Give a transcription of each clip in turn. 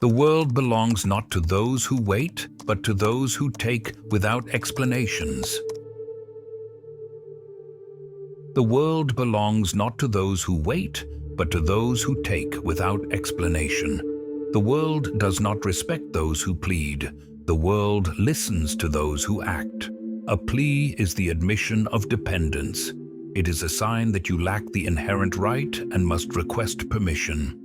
The world belongs not to those who wait, but to those who take without explanations. The world belongs not to those who wait, but to those who take without explanation. The world does not respect those who plead. The world listens to those who act. A plea is the admission of dependence. It is a sign that you lack the inherent right and must request permission.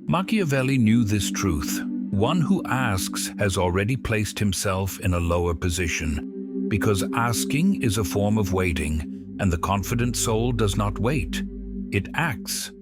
Machiavelli knew this truth. One who asks has already placed himself in a lower position, because asking is a form of waiting, and the confident soul does not wait. It acts.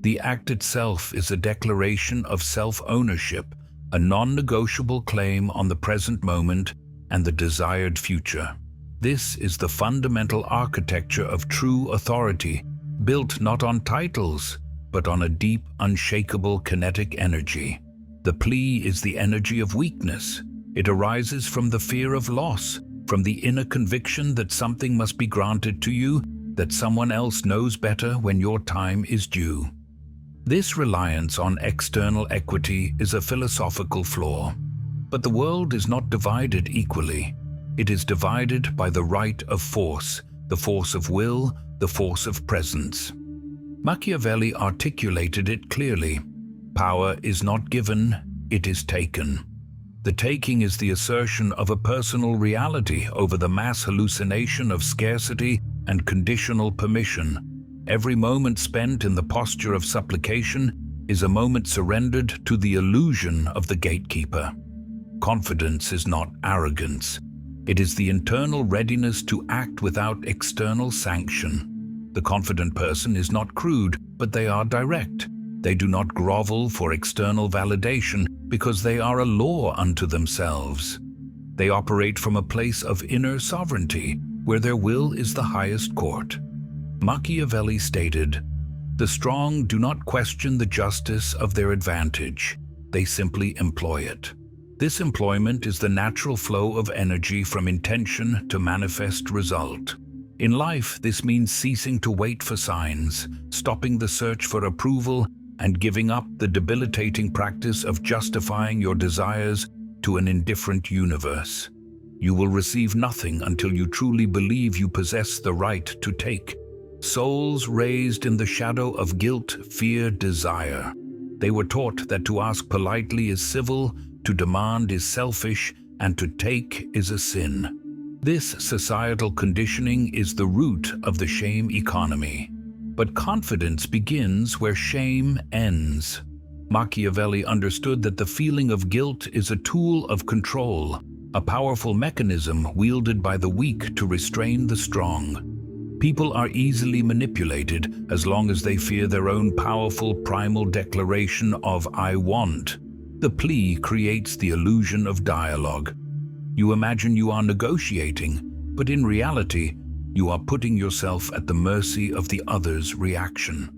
The act itself is a declaration of self-ownership, a non-negotiable claim on the present moment and the desired future. This is the fundamental architecture of true authority, built not on titles, but on a deep, unshakable kinetic energy. The plea is the energy of weakness. It arises from the fear of loss, from the inner conviction that something must be granted to you, that someone else knows better when your time is due. This reliance on external equity is a philosophical flaw. But the world is not divided equally. It is divided by the right of force, the force of will, the force of presence. Machiavelli articulated it clearly. Power is not given, it is taken. The taking is the assertion of a personal reality over the mass hallucination of scarcity and conditional permission. Every moment spent in the posture of supplication is a moment surrendered to the illusion of the gatekeeper. Confidence is not arrogance. It is the internal readiness to act without external sanction. The confident person is not crude, but they are direct. They do not grovel for external validation because they are a law unto themselves. They operate from a place of inner sovereignty, where their will is the highest court. Machiavelli stated, "The strong do not question the justice of their advantage. They simply employ it." This employment is the natural flow of energy from intention to manifest result. In life, this means ceasing to wait for signs, stopping the search for approval, and giving up the debilitating practice of justifying your desires to an indifferent universe. You will receive nothing until you truly believe you possess the right to take. Souls raised in the shadow of guilt fear desire. They were taught that to ask politely is civil, to demand is selfish, and to take is a sin. This societal conditioning is the root of the shame economy. But confidence begins where shame ends. Machiavelli understood that the feeling of guilt is a tool of control, a powerful mechanism wielded by the weak to restrain the strong. People are easily manipulated as long as they fear their own powerful primal declaration of "I want." The plea creates the illusion of dialogue. You imagine you are negotiating, but in reality, you are putting yourself at the mercy of the other's reaction.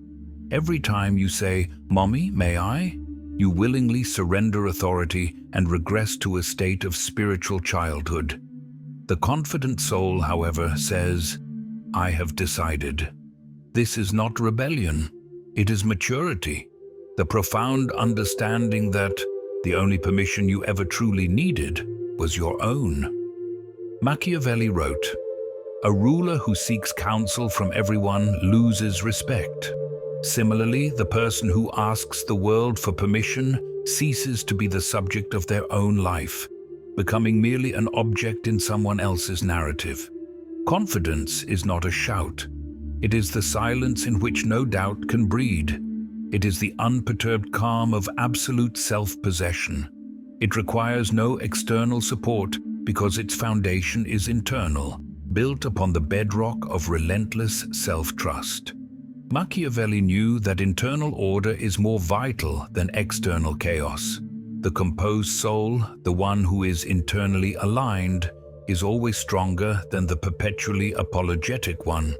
Every time you say, "Mommy, may I?" you willingly surrender authority and regress to a state of spiritual childhood. The confident soul, however, says, "I have decided." This is not rebellion, it is maturity, the profound understanding that the only permission you ever truly needed was your own. Machiavelli wrote, "A ruler who seeks counsel from everyone loses respect. Similarly, the person who asks the world for permission ceases to be the subject of their own life, becoming merely an object in someone else's narrative." Confidence is not a shout. It is the silence in which no doubt can breed. It is the unperturbed calm of absolute self-possession. It requires no external support because its foundation is internal, built upon the bedrock of relentless self-trust. Machiavelli knew that internal order is more vital than external chaos. The composed soul, the one who is internally aligned, is always stronger than the perpetually apologetic one.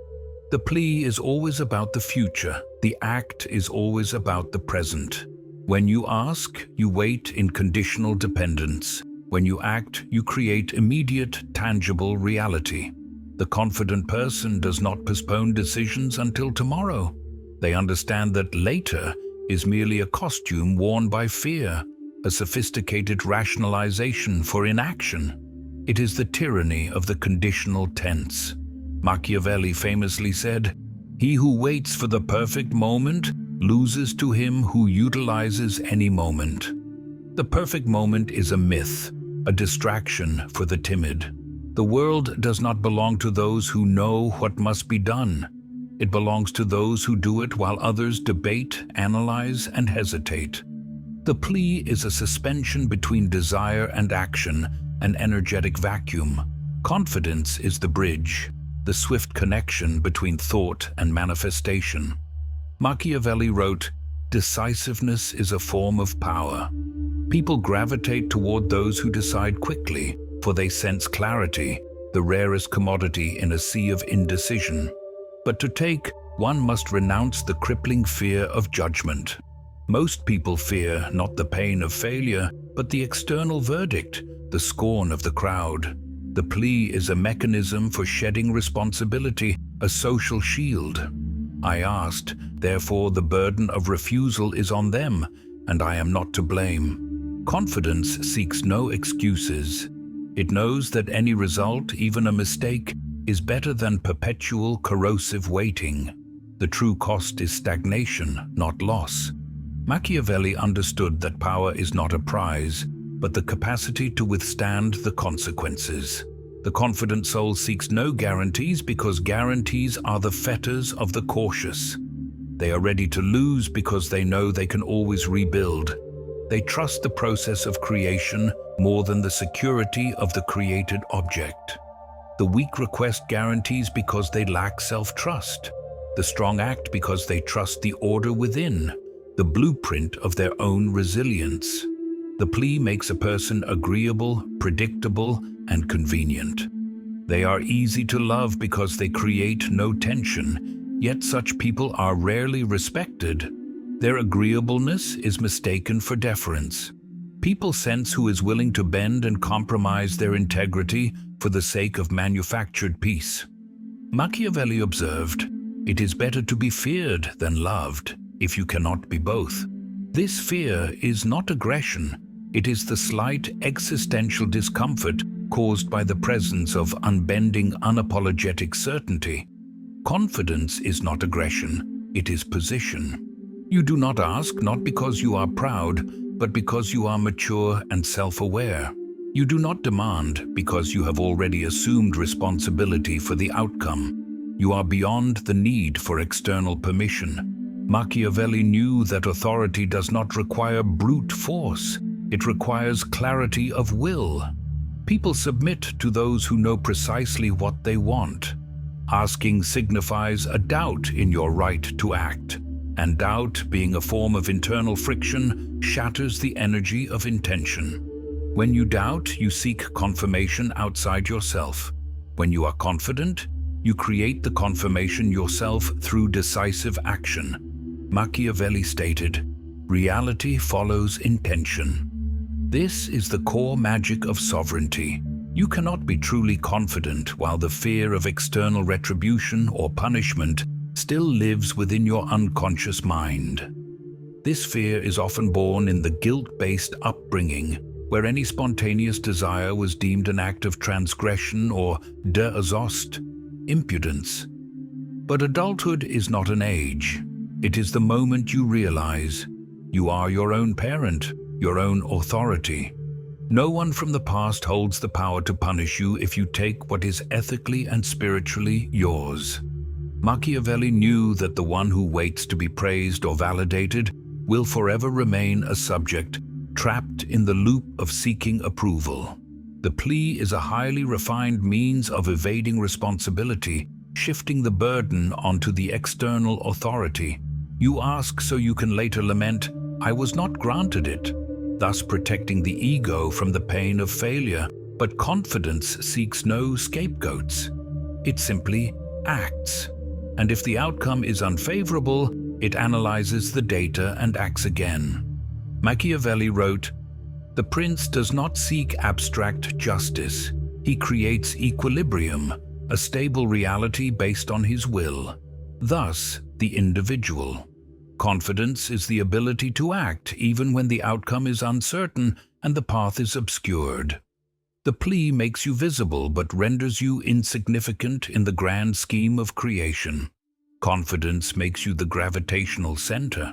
The plea is always about the future. The act is always about the present. When you ask, you wait in conditional dependence. When you act, you create immediate, tangible reality. The confident person does not postpone decisions until tomorrow. They understand that later is merely a costume worn by fear. a sophisticated rationalization for inaction. It is the tyranny of the conditional tense. Machiavelli famously said, "He who waits for the perfect moment loses to him who utilizes any moment." The perfect moment is a myth, a distraction for the timid. The world does not belong to those who know what must be done. It belongs to those who do it while others debate, analyze, and hesitate. The plea is a suspension between desire and action, an energetic vacuum. Confidence is the bridge, the swift connection between thought and manifestation. Machiavelli wrote, "Decisiveness is a form of power." People gravitate toward those who decide quickly, for they sense clarity, the rarest commodity in a sea of indecision. But to take, one must renounce the crippling fear of judgment. Most people fear not the pain of failure, but the external verdict, the scorn of the crowd. The plea is a mechanism for shedding responsibility, a social shield. I asked, therefore the burden of refusal is on them, and I am not to blame. Confidence seeks no excuses. It knows that any result, even a mistake, is better than perpetual corrosive waiting. The true cost is stagnation, not loss. Machiavelli understood that power is not a prize, but the capacity to withstand the consequences. The confident soul seeks no guarantees because guarantees are the fetters of the cautious. They are ready to lose because they know they can always rebuild. They trust the process of creation more than the security of the created object. The weak request guarantees because they lack self-trust. The strong act because they trust the order within, the blueprint of their own resilience. The plea makes a person agreeable, predictable, and convenient. They are easy to love because they create no tension, yet such people are rarely respected. Their agreeableness is mistaken for deference. People sense who is willing to bend and compromise their integrity for the sake of manufactured peace. Machiavelli observed, "It is better to be feared than loved, if you cannot be both." This fear is not aggression. It is the slight existential discomfort caused by the presence of unbending, unapologetic certainty. Confidence is not aggression, it is position. You do not ask not because you are proud, but because you are mature and self-aware. You do not demand because you have already assumed responsibility for the outcome. You are beyond the need for external permission. Machiavelli knew that authority does not require brute force. It requires clarity of will. People submit to those who know precisely what they want. Asking signifies a doubt in your right to act, and doubt, being a form of internal friction, shatters the energy of intention. When you doubt, you seek confirmation outside yourself. When you are confident, you create the confirmation yourself through decisive action. Machiavelli stated, "Reality follows intention." This is the core magic of sovereignty. You cannot be truly confident while the fear of external retribution or punishment still lives within your unconscious mind. This fear is often born in the guilt-based upbringing, where any spontaneous desire was deemed an act of transgression or de-azost, impudence. But adulthood is not an age. It is the moment you realize you are your own parent, your own authority. No one from the past holds the power to punish you if you take what is ethically and spiritually yours. Machiavelli knew that the one who waits to be praised or validated will forever remain a subject, trapped in the loop of seeking approval. The plea is a highly refined means of evading responsibility, shifting the burden onto the external authority. You ask so you can later lament, "I was not granted it," thus protecting the ego from the pain of failure. But confidence seeks no scapegoats. It simply acts. And if the outcome is unfavorable, it analyzes the data and acts again. Machiavelli wrote, "The prince does not seek abstract justice. He creates equilibrium, a stable reality based on his will." Thus, the individual. Confidence is the ability to act even when the outcome is uncertain and the path is obscured. The plea makes you visible but renders you insignificant in the grand scheme of creation. Confidence makes you the gravitational center.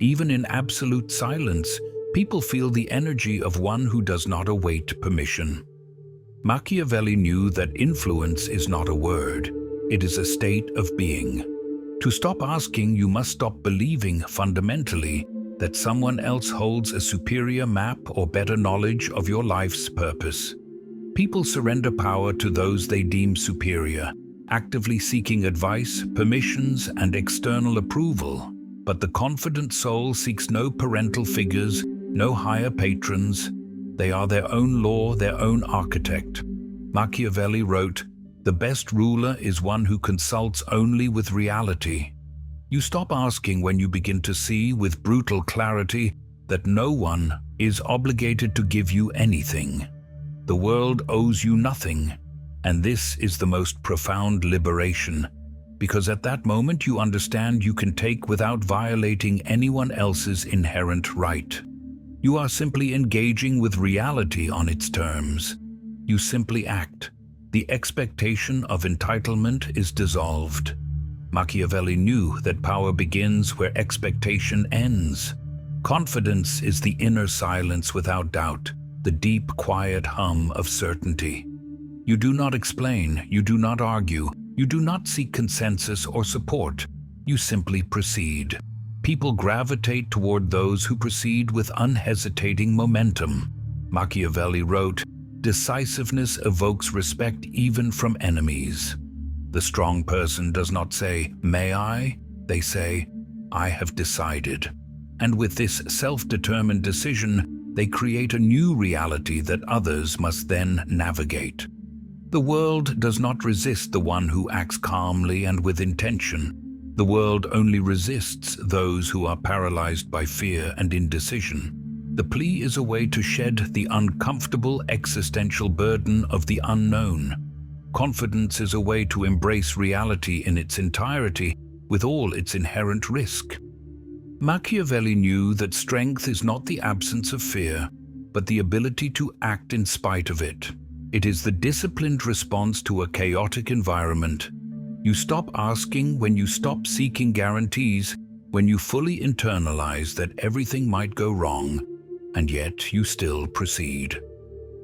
Even in absolute silence, people feel the energy of one who does not await permission. Machiavelli knew that influence is not a word, it is a state of being. To stop asking, you must stop believing fundamentally that someone else holds a superior map or better knowledge of your life's purpose. People surrender power to those they deem superior, actively seeking advice, permissions, and external approval. But the confident soul seeks no parental figures, no higher patrons. They are their own law, their own architect. Machiavelli wrote, "The best ruler is one who consults only with reality." You stop asking when you begin to see with brutal clarity that no one is obligated to give you anything. The world owes you nothing, and this is the most profound liberation, because at that moment you understand you can take without violating anyone else's inherent right. You are simply engaging with reality on its terms. You simply act. The expectation of entitlement is dissolved. Machiavelli knew that power begins where expectation ends. Confidence is the inner silence without doubt, the deep, quiet hum of certainty. You do not explain, you do not argue, you do not seek consensus or support. You simply proceed. People gravitate toward those who proceed with unhesitating momentum. Machiavelli wrote, "Decisiveness evokes respect even from enemies." The strong person does not say, "May I?" They say, "I have decided." And with this self-determined decision, they create a new reality that others must then navigate. The world does not resist the one who acts calmly and with intention. The world only resists those who are paralyzed by fear and indecision. The plea is a way to shed the uncomfortable existential burden of the unknown. Confidence is a way to embrace reality in its entirety, with all its inherent risk. Machiavelli knew that strength is not the absence of fear, but the ability to act in spite of it. It is the disciplined response to a chaotic environment. You stop asking when you stop seeking guarantees, when you fully internalize that everything might go wrong, and yet you still proceed.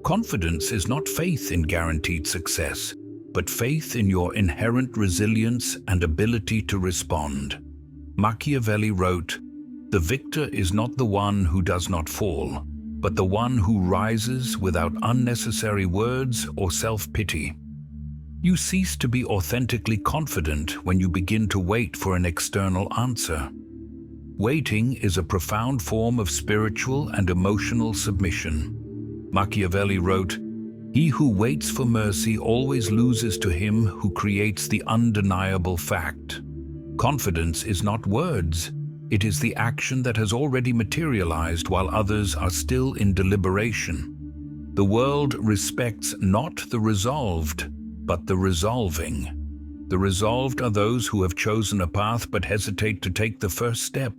Confidence is not faith in guaranteed success, but faith in your inherent resilience and ability to respond. Machiavelli wrote, "The victor is not the one who does not fall, but the one who rises without unnecessary words or self-pity." You cease to be authentically confident when you begin to wait for an external answer. Waiting is a profound form of spiritual and emotional submission. Machiavelli wrote, "He who waits for mercy always loses to him who creates the undeniable fact." Confidence is not words. It is the action that has already materialized while others are still in deliberation. The world respects not the resolved, but the resolving. The resolved are those who have chosen a path but hesitate to take the first step.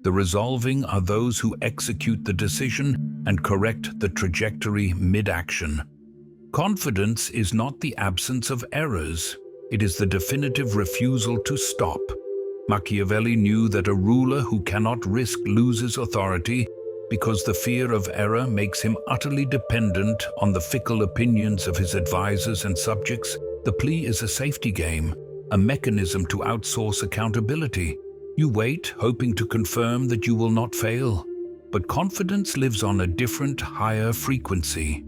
The resolving are those who execute the decision and correct the trajectory mid-action. Confidence is not the absence of errors. It is the definitive refusal to stop. Machiavelli knew that a ruler who cannot risk loses authority because the fear of error makes him utterly dependent on the fickle opinions of his advisors and subjects. The plea is a safety game, a mechanism to outsource accountability. You wait, hoping to confirm that you will not fail. But confidence lives on a different, higher frequency.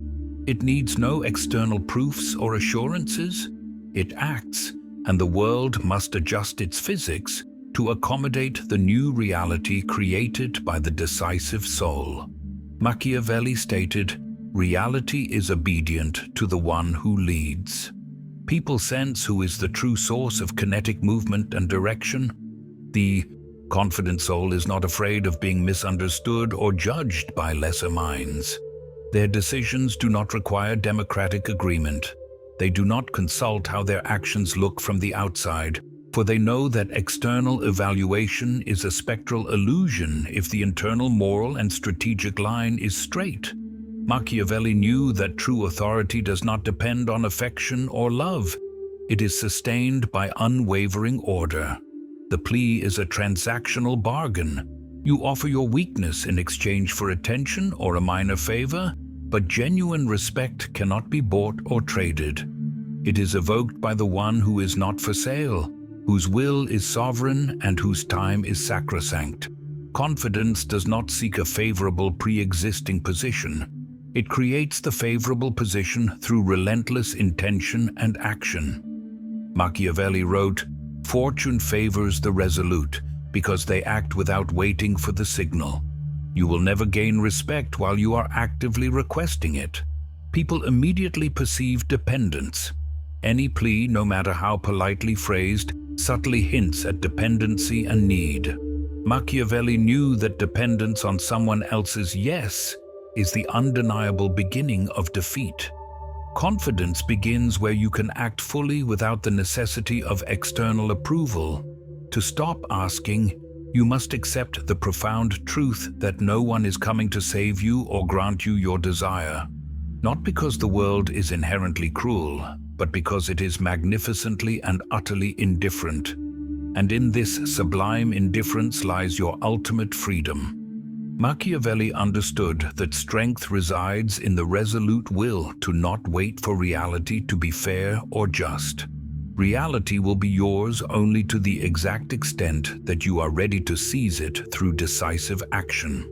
It needs no external proofs or assurances. It acts, and the world must adjust its physics to accommodate the new reality created by the decisive soul. Machiavelli stated, "Reality is obedient to the one who leads." People sense who is the true source of kinetic movement and direction. The confident soul is not afraid of being misunderstood or judged by lesser minds. Their decisions do not require democratic agreement. They do not consult how their actions look from the outside, for they know that external evaluation is a spectral illusion if the internal moral and strategic line is straight. Machiavelli knew that true authority does not depend on affection or love. It is sustained by unwavering order. The plea is a transactional bargain. You offer your weakness in exchange for attention or a minor favor, but genuine respect cannot be bought or traded. It is evoked by the one who is not for sale, whose will is sovereign and whose time is sacrosanct. Confidence does not seek a favorable pre-existing position. It creates the favorable position through relentless intention and action. Machiavelli wrote, "Fortune favors the resolute because they act without waiting for the signal." You will never gain respect while you are actively requesting it. People immediately perceive dependence. Any plea, no matter how politely phrased, subtly hints at dependency and need. Machiavelli knew that dependence on someone else's yes is the undeniable beginning of defeat. Confidence begins where you can act fully without the necessity of external approval. To stop asking, you must accept the profound truth that no one is coming to save you or grant you your desire. Not because the world is inherently cruel, but because it is magnificently and utterly indifferent. And in this sublime indifference lies your ultimate freedom. Machiavelli understood that strength resides in the resolute will to not wait for reality to be fair or just. Reality will be yours only to the exact extent that you are ready to seize it through decisive action.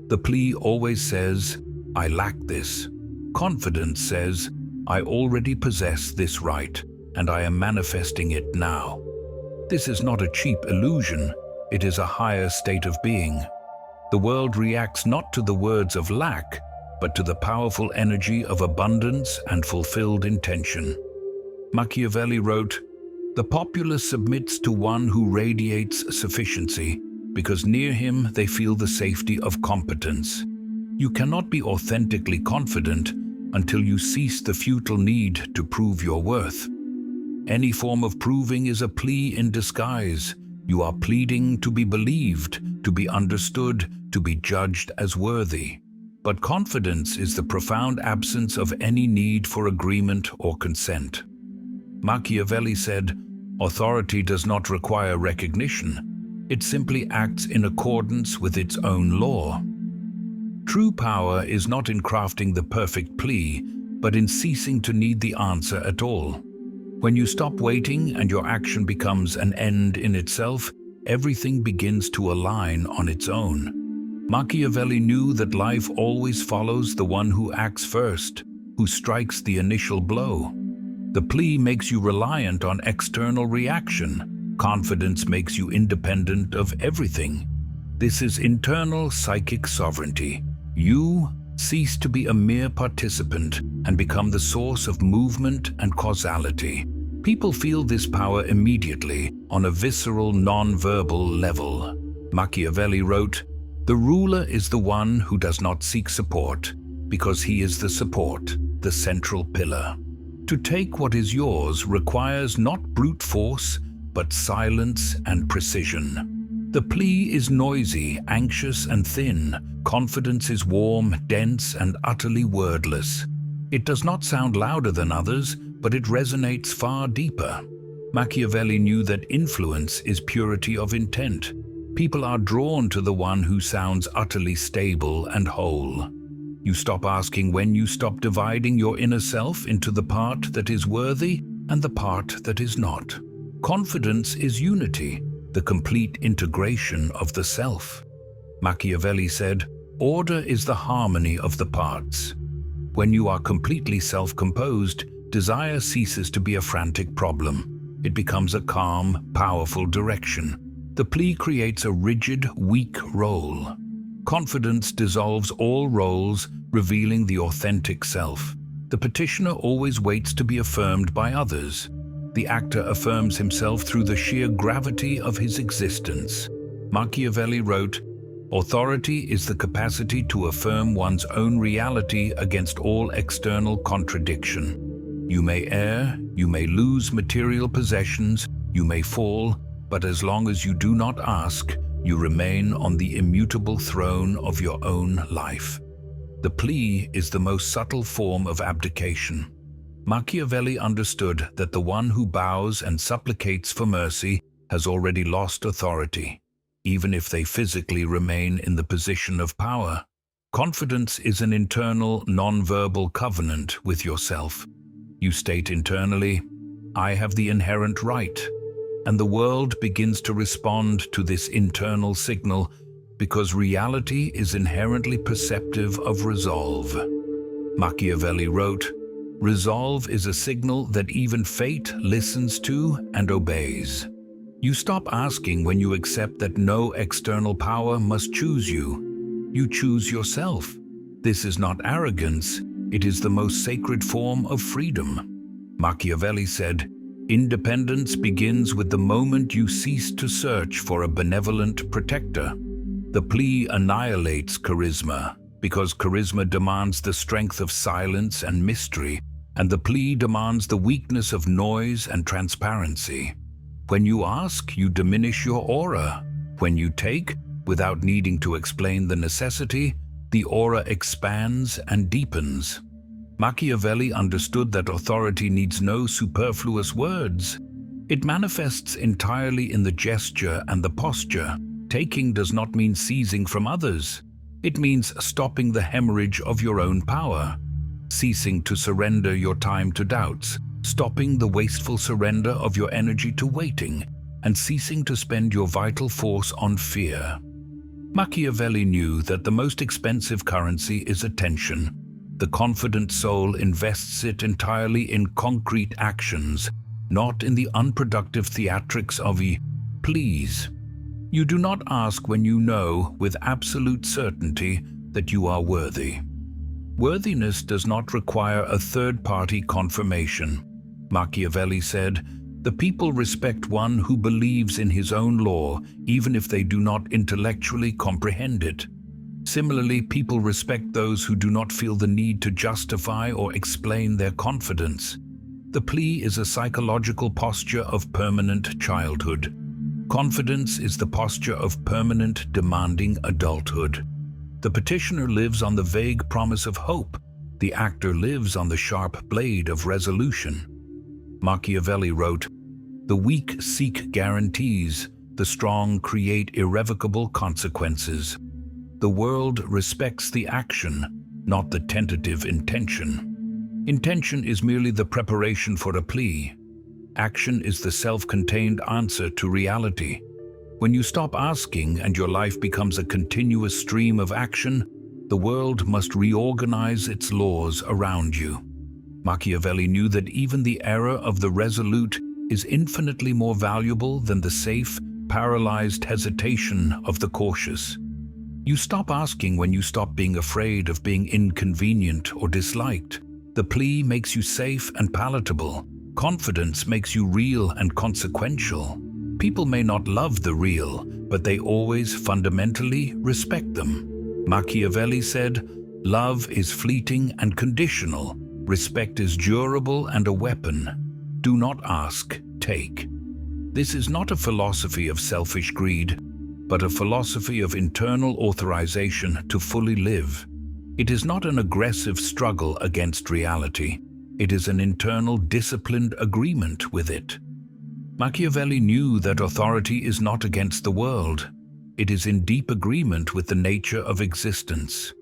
The plea always says, "I lack this." Confidence says, "I already possess this right, and I am manifesting it now." This is not a cheap illusion, it is a higher state of being. The world reacts not to the words of lack, but to the powerful energy of abundance and fulfilled intention. Machiavelli wrote, "The populace submits to one who radiates sufficiency, because near him they feel the safety of competence." You cannot be authentically confident until you cease the futile need to prove your worth. Any form of proving is a plea in disguise. You are pleading to be believed, to be understood, to be judged as worthy. But confidence is the profound absence of any need for agreement or consent. Machiavelli said, "Authority does not require recognition. It simply acts in accordance with its own law." True power is not in crafting the perfect plea, but in ceasing to need the answer at all. When you stop waiting and your action becomes an end in itself, everything begins to align on its own. Machiavelli knew that life always follows the one who acts first, who strikes the initial blow. The plea makes you reliant on external reaction. Confidence makes you independent of everything. This is internal psychic sovereignty. You cease to be a mere participant and become the source of movement and causality. People feel this power immediately on a visceral, non-verbal level. Machiavelli wrote, "The ruler is the one who does not seek support, because he is the support, the central pillar." To take what is yours requires not brute force, but silence and precision. The plea is noisy, anxious, and thin. Confidence is warm, dense, and utterly wordless. It does not sound louder than others, but it resonates far deeper. Machiavelli knew that influence is purity of intent. People are drawn to the one who sounds utterly stable and whole. You stop asking when you stop dividing your inner self into the part that is worthy and the part that is not. Confidence is unity, the complete integration of the self. Machiavelli said, "Order is the harmony of the parts." When you are completely self-composed, desire ceases to be a frantic problem. It becomes a calm, powerful direction. The plea creates a rigid, weak role. Confidence dissolves all roles, revealing the authentic self. The petitioner always waits to be affirmed by others. The actor affirms himself through the sheer gravity of his existence. Machiavelli wrote, "Authority is the capacity to affirm one's own reality against all external contradiction. You may err, you may lose material possessions, You may fall, but as long as you do not ask, you remain on the immutable throne of your own life. The plea is the most subtle form of abdication. Machiavelli understood that the one who bows and supplicates for mercy has already lost authority, even if they physically remain in the position of power. Confidence is an internal, non-verbal covenant with yourself. You state internally, "I have the inherent right," and the world begins to respond to this internal signal because reality is inherently perceptive of resolve. Machiavelli wrote, "Resolve is a signal that even fate listens to and obeys." You stop asking when you accept that no external power must choose you. You choose yourself. This is not arrogance, it is the most sacred form of freedom. Machiavelli said, "Independence begins with the moment you cease to search for a benevolent protector." The plea annihilates charisma, because charisma demands the strength of silence and mystery, and the plea demands the weakness of noise and transparency. When you ask, you diminish your aura. When you take, without needing to explain the necessity, the aura expands and deepens. Machiavelli understood that authority needs no superfluous words. It manifests entirely in the gesture and the posture. Taking does not mean seizing from others. It means stopping the hemorrhage of your own power, ceasing to surrender your time to doubts, stopping the wasteful surrender of your energy to waiting, and ceasing to spend your vital force on fear. Machiavelli knew that the most expensive currency is attention. The confident soul invests it entirely in concrete actions, not in the unproductive theatrics of please. You do not ask when you know with absolute certainty that you are worthy. Worthiness does not require a third-party confirmation. Machiavelli said, "The people respect one who believes in his own law, even if they do not intellectually comprehend it." Similarly, people respect those who do not feel the need to justify or explain their confidence. The plea is a psychological posture of permanent childhood. Confidence is the posture of permanent, demanding adulthood. The petitioner lives on the vague promise of hope. The actor lives on the sharp blade of resolution. Machiavelli wrote, "The weak seek guarantees, the strong create irrevocable consequences." The world respects the action, not the tentative intention. Intention is merely the preparation for a plea. Action is the self-contained answer to reality. When you stop asking and your life becomes a continuous stream of action, the world must reorganize its laws around you. Machiavelli knew that even the error of the resolute is infinitely more valuable than the safe, paralyzed hesitation of the cautious. You stop asking when you stop being afraid of being inconvenient or disliked. The plea makes you safe and palatable. Confidence makes you real and consequential. People may not love the real, but they always fundamentally respect them. Machiavelli said, "Love is fleeting and conditional. Respect is durable and a weapon. Do not ask, take." This is not a philosophy of selfish greed, but a philosophy of internal authorization to fully live. It is not an aggressive struggle against reality. It is an internal, disciplined agreement with it. Machiavelli knew that authority is not against the world. It is in deep agreement with the nature of existence.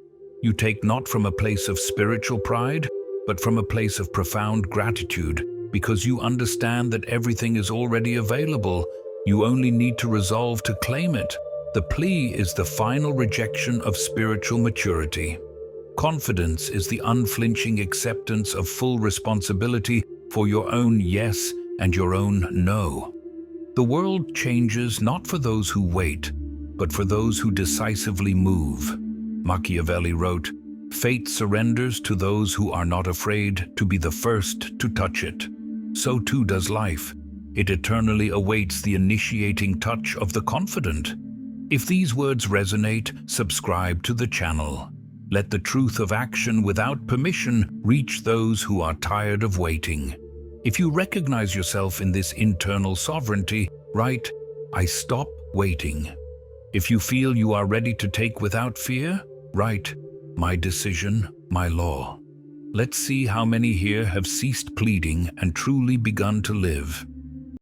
You take not from a place of spiritual pride, but from a place of profound gratitude, because you understand that everything is already available. You only need to resolve to claim it. The plea is the final rejection of spiritual maturity. Confidence is the unflinching acceptance of full responsibility for your own yes and your own no. The world changes not for those who wait, but for those who decisively move. Machiavelli wrote, "Fate surrenders to those who are not afraid to be the first to touch it. So too does life. It eternally awaits the initiating touch of the confident." If these words resonate, subscribe to the channel. Let the truth of action without permission reach those who are tired of waiting. If you recognize yourself in this internal sovereignty, write, I stop waiting. If you feel you are ready to take without fear, write, my decision, my law. Let's see how many here have ceased pleading and truly begun to live.